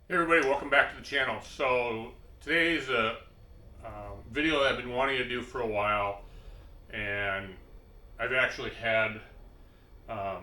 Hey everybody, welcome back to the channel. So today's a video that I've been wanting to do for a while, and I've actually had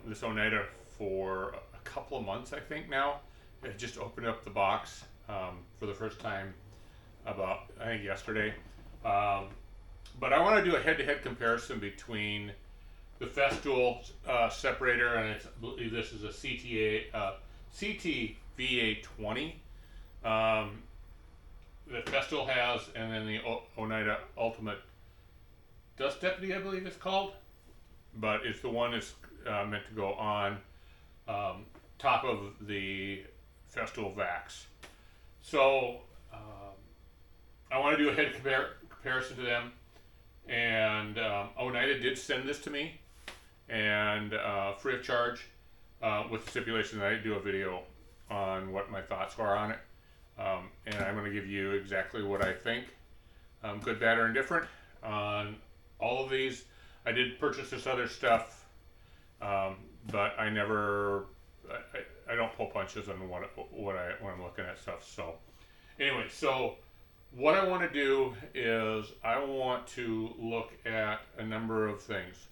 this Oneida for a couple of months, I think now. I just opened up the box for the first time about, I think, yesterday. But I want to do a head-to-head comparison between the Festool separator, and I believe this is a CTVA20 that Festool has, and then the Oneida Ultimate Dust Deputy, I believe it's called. But it's the one that's meant to go on top of the Festool Vacs. So I want to do a head comparison to them. And Oneida did send this to me, and free of charge, with the stipulation that I do a video on what my thoughts are on it. And I'm going to give you exactly what I think, good, bad, or indifferent, on all of these. I did purchase this other stuff, but I never, I don't pull punches on when I'm looking at stuff. So anyway, so what I want to do is I want to look at a number of things,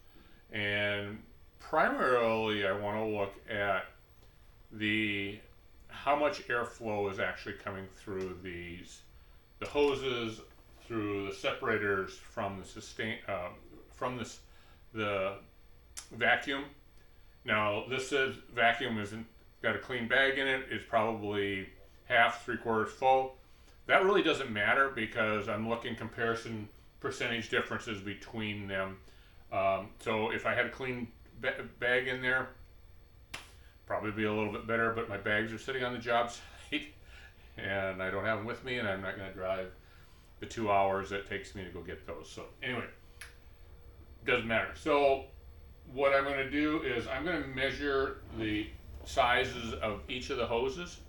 and primarily I want to look at how much airflow is actually coming through the hoses, through the separators from the vacuum. Now this says vacuum isn't got a clean bag in it. It's probably half, 3/4 full. That really doesn't matter because I'm looking comparison percentage differences between them. So if I had a clean bag in there, probably be a little bit better, but my bags are sitting on the job site and I don't have them with me, and I'm not going to drive the 2 hours it takes me to go get those. So anyway, doesn't matter. So what I'm going to do is I'm going to measure the sizes of each of the hoses,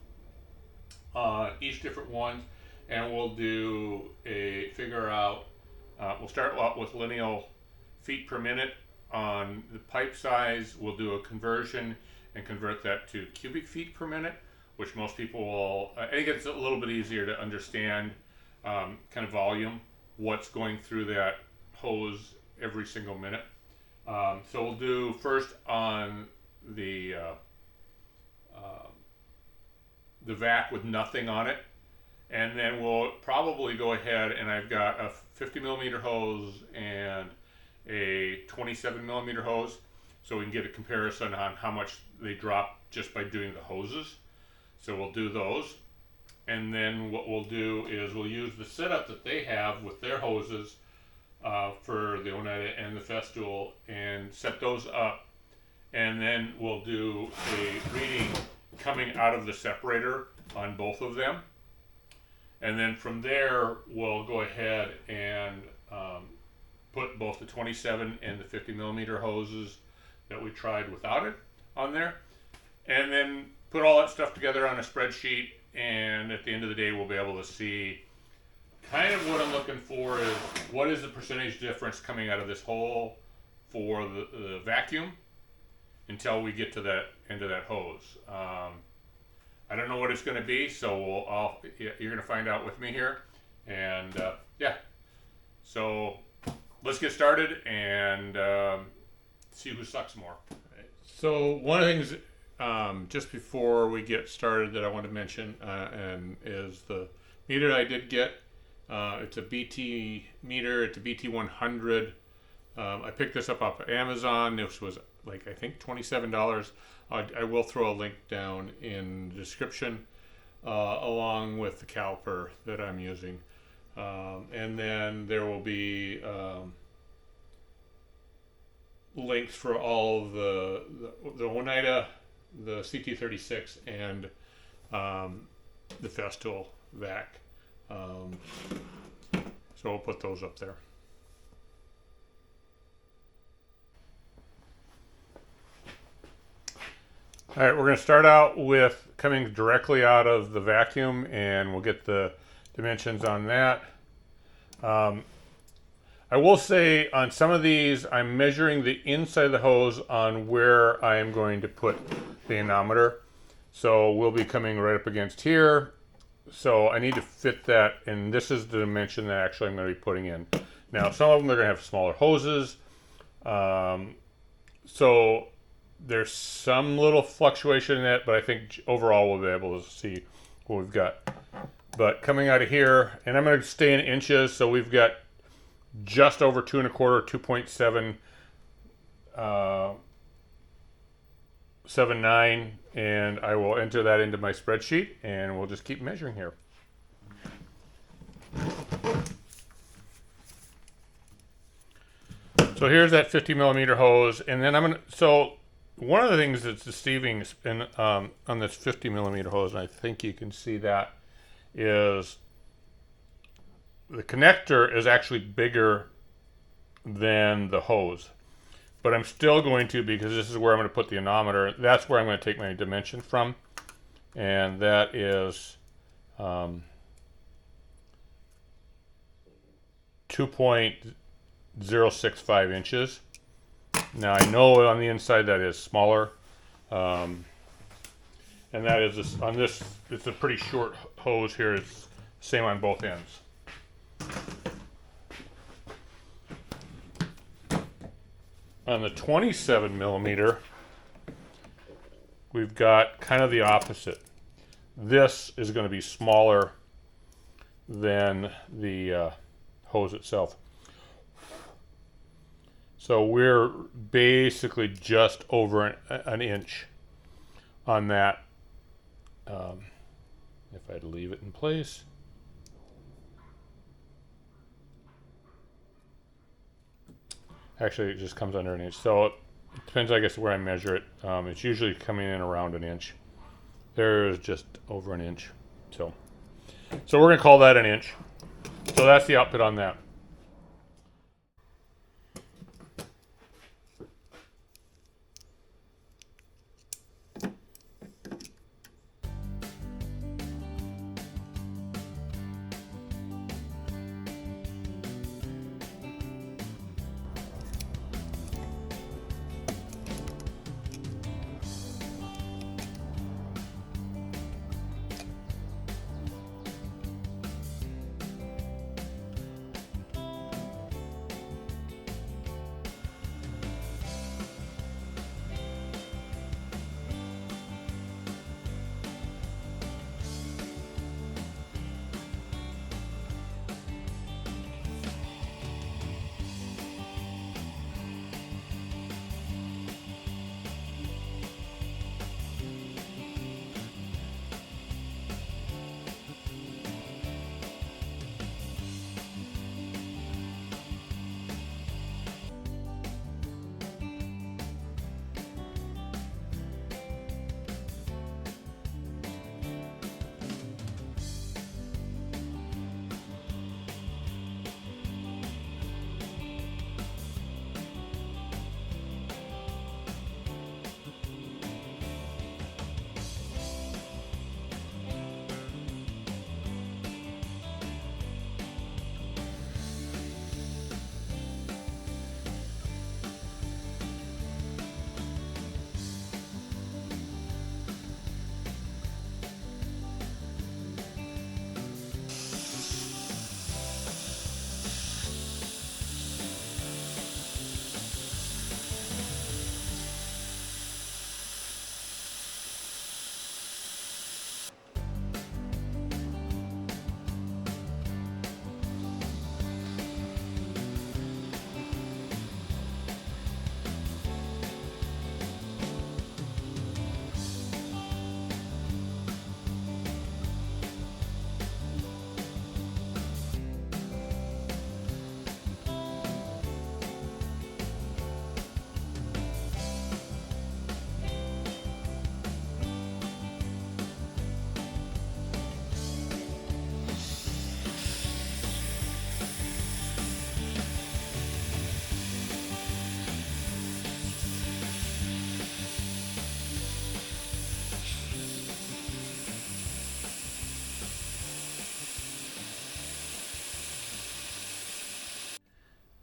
each different ones, and we'll do we'll start out with lineal feet per minute on the pipe size. We'll do a conversion and convert that to cubic feet per minute, which most people will, I think it's a little bit easier to understand kind of volume, what's going through that hose every single minute. So we'll do first on the vac with nothing on it, and then we'll probably go ahead, and I've got a 50 millimeter hose and a 27 millimeter hose, so we can get a comparison on how much they drop just by doing the hoses. So we'll do those, and then what we'll do is we'll use the setup that they have with their hoses for the Oneida and the Festool, and set those up, and then we'll do a reading coming out of the separator on both of them, and then from there we'll go ahead and put both the 27 and the 50 millimeter hoses that we tried without it on there, and then put all that stuff together on a spreadsheet, and at the end of the day we'll be able to see kind of what I'm looking for is what is the percentage difference coming out of this hole for the vacuum until we get to that end of that hose. I don't know what it's going to be, so you're going to find out with me here, and yeah, so let's get started and see who sucks more. So one of the things just before we get started that I want to mention and is the meter I did get. It's a BT meter. It's a BT100. I picked this up off of Amazon. This was like, I think, $27. I will throw a link down in the description along with the caliper that I'm using. And then there will be links for all of the Oneida, the CT36, and the Festool vac. So we'll put those up there. All right, we're going to start out with coming directly out of the vacuum, and we'll get the dimensions on that. I will say on some of these, I'm measuring the inside of the hose on where I am going to put the anemometer. So we'll be coming right up against here. So I need to fit that, and this is the dimension that actually I'm going to be putting in. Now, some of them are going to have smaller hoses. So there's some little fluctuation in that, but I think overall we'll be able to see what we've got. But coming out of here, and I'm going to stay in inches, so we've got just over 2 1/4, 2.7, 79, and I will enter that into my spreadsheet, and we'll just keep measuring here. So here's that 50 millimeter hose, and then I'm gonna. So one of the things that's deceiving on this 50 millimeter hose, and I think you can see that, is the connector is actually bigger than the hose. But I'm still going to, because this is where I'm going to put the anemometer, that's where I'm going to take my dimension from. And that is 2.065 inches. Now I know on the inside that is smaller. And that is this, on this, it's a pretty short hose here. It's same on both ends. On the 27 millimeter, we've got kind of the opposite. This is going to be smaller than the hose itself. So we're basically just over an inch on that. If I'd leave it in place. Actually, it just comes under an inch. So it depends, I guess, where I measure it. It's usually coming in around an inch. There's just over an inch. So we're going to call that an inch. So that's the output on that.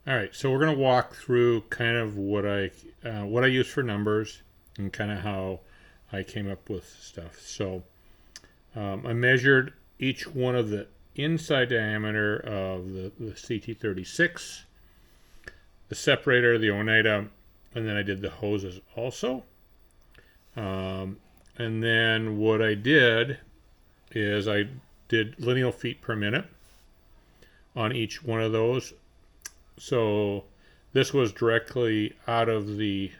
All right, so we're going to walk through kind of what I use for numbers and kind of how I came up with stuff. So I measured each one of the inside diameter of the CT36, the separator, the Oneida, and then I did the hoses also. And then what I did is I did lineal feet per minute on each one of those. So this was directly out of the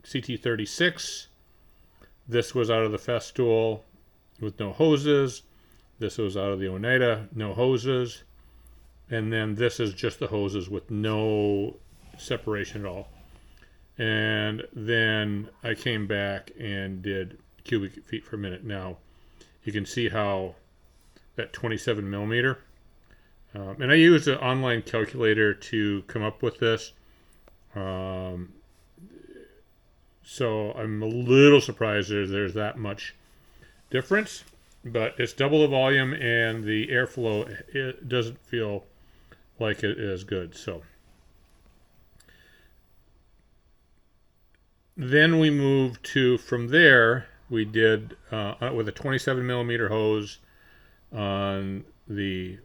CT36. This was out of the Festool with no hoses. This was out of the Oneida, no hoses. And then this is just the hoses with no separation at all. And then I came back and did cubic feet per minute. Now, you can see how that 27 millimeter. And I used an online calculator to come up with this. So I'm a little surprised there's that much difference. But it's double the volume, and the airflow, it doesn't feel like it is good. So then we moved to, from there, we did with a 27 millimeter hose on the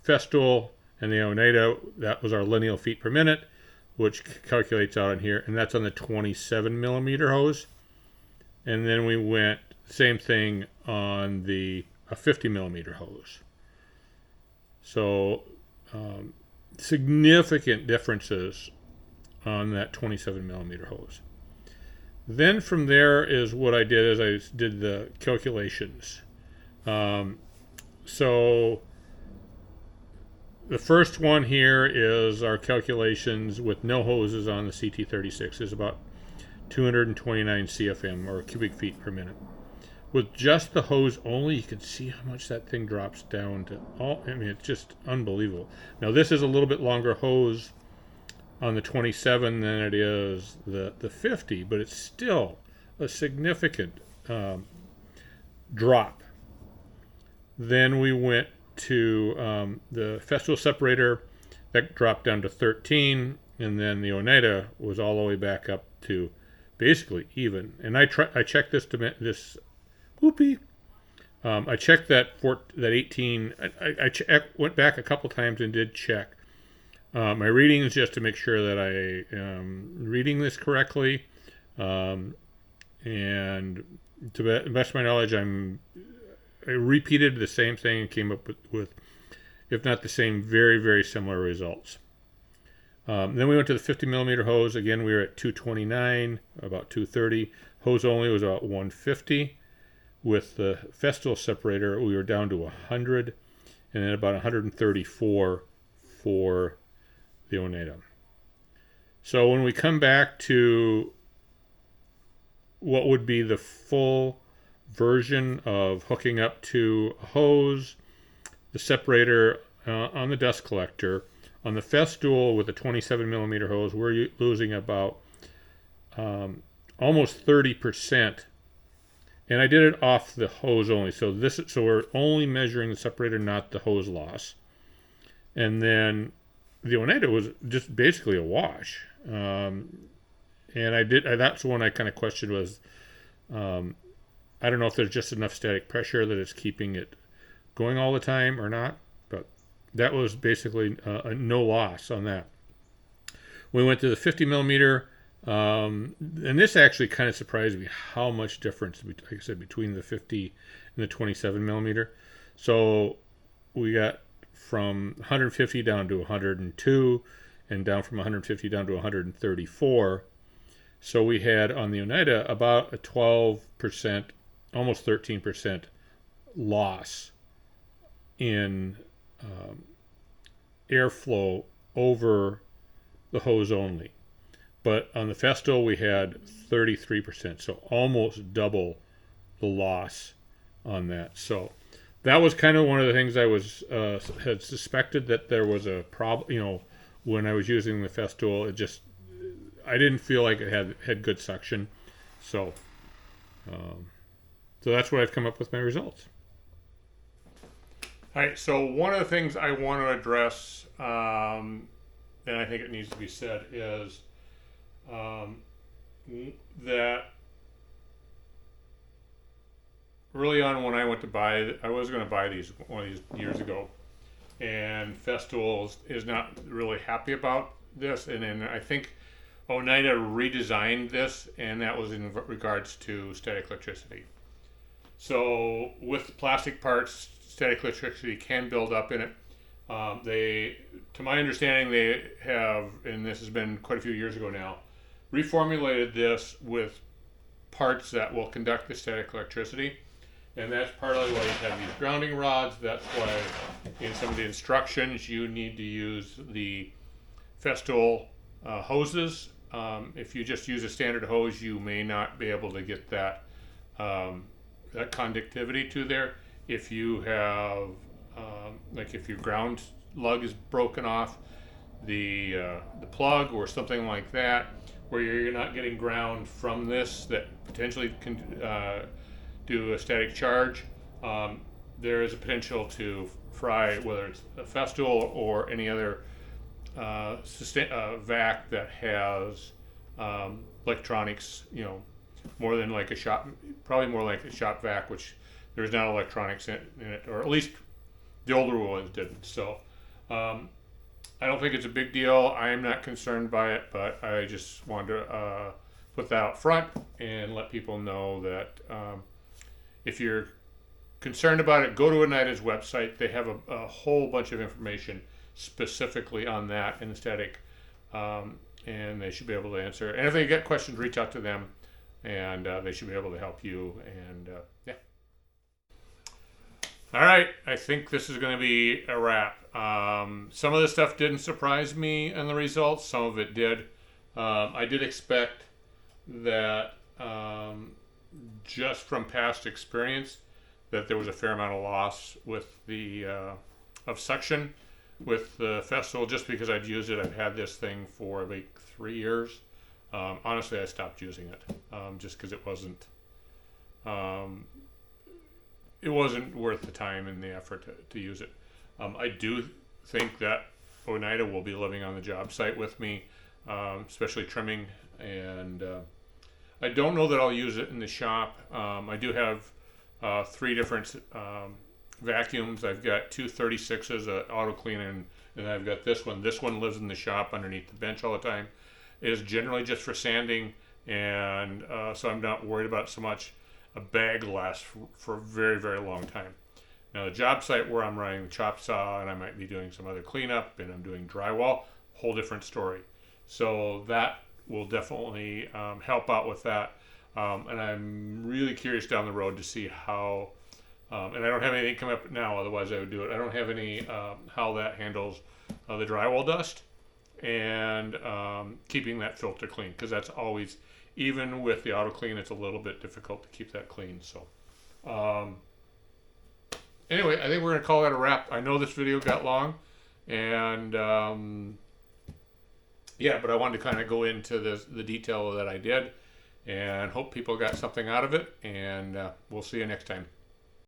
Festool and the Oneida. That was our lineal feet per minute, which calculates out on here, and that's on the 27 millimeter hose. And then we went same thing on the 50 millimeter hose. So significant differences on that 27 millimeter hose. Then from there is what I did, is I did the calculations. So the first one here is our calculations with no hoses on the CT36 is about 229 CFM, or cubic feet per minute. With just the hose only, you can see how much that thing drops down to. I mean, it's just unbelievable. Now this is a little bit longer hose on the 27 than it is the 50, but it's still a significant drop. Then we went to the Festool separator, that dropped down to 13, and then the Oneida was all the way back up to basically even. And I checked this whoopee. I checked that 18. I went back a couple times and did check my readings just to make sure that I am reading this correctly. And to the best of my knowledge, I repeated the same thing and came up with, if not the same, very, very similar results. Then we went to the 50 millimeter hose. Again, we were at 229, about 230. Hose only was about 150. With the Festool separator, we were down to 100, and then about 134 for the Oneida. So when we come back to what would be the full version of hooking up to a hose, the separator on the dust collector, on the Festool with a 27 millimeter hose, we're losing about almost 30%. And I did it off the hose only. So we're only measuring the separator, not the hose loss. And then the Oneida was just basically a wash. And that's one I kind of questioned was, I don't know if there's just enough static pressure that it's keeping it going all the time or not. But that was basically a no loss on that. We went to the 50 millimeter. And this actually kind of surprised me how much difference, like I said, between the 50 and the 27 millimeter. So we got from 150 down to 102, and down from 150 down to 134. So we had on the Oneida about a 12%, almost 13% loss in airflow over the hose only. But on the Festool, we had 33%, so almost double the loss on that. So that was kind of one of the things I had suspected, that there was a problem. When I was using the Festool, I didn't feel like it had good suction. So that's what I've come up with my results. All right. So one of the things I want to address, and I think it needs to be said, is that early on when I went to buy, I was going to buy one of these years ago, and Festool is not really happy about this, and then I think Oneida redesigned this, and that was in regards to static electricity. So with plastic parts, static electricity can build up in it. To my understanding, they have, and this has been quite a few years ago now, reformulated this with parts that will conduct the static electricity. And that's partly why you have these grounding rods. That's why in some of the instructions you need to use the Festool hoses. If you just use a standard hose, you may not be able to get that conductivity to there. If you have, like if your ground lug is broken off the plug or something like that, where you're not getting ground from this that potentially can do a static charge, there is a potential to fry, whether it's a Festool or any other vac that has electronics, more than like a shop, probably more like a shop vac, which there's not electronics in it, or at least the older ones didn't. So I don't think it's a big deal. I am not concerned by it, but I just wanted to put that out front and let people know that if you're concerned about it, go to Oneida's website. They have a whole bunch of information specifically on that and the static, and they should be able to answer. And if they get questions, reach out to them, and they should be able to help you. And yeah. All right, I think this is going to be a wrap. Some of the stuff didn't surprise me in the results. Some of it did. I did expect that, just from past experience, that there was a fair amount of loss with the of suction with the Festool, just because I'd used it. I've had this thing for like 3 years. Honestly, I stopped using it just because it wasn't worth the time and the effort to use it. I do think that Oneida will be living on the job site with me, especially trimming, and I don't know that I'll use it in the shop. I do have 3 different vacuums. I've got 2 36s, auto clean, and I've got this one. This one lives in the shop underneath the bench all the time. It is generally just for sanding, and so I'm not worried about it so much. A bag lasts for a very, very long time. Now the job site where I'm running the chop saw, and I might be doing some other cleanup, and I'm doing drywall, whole different story. So that will definitely help out with that. And I'm really curious down the road to see how, and I don't have anything coming up now, otherwise I would do it. I don't have any, how that handles the drywall dust and keeping that filter clean, because that's always, even with the auto clean, it's a little bit difficult to keep that clean. So anyway, I think we're going to call that a wrap. I know this video got long, and yeah, but I wanted to kind of go into the detail that I did, and hope people got something out of it, and we'll see you next time.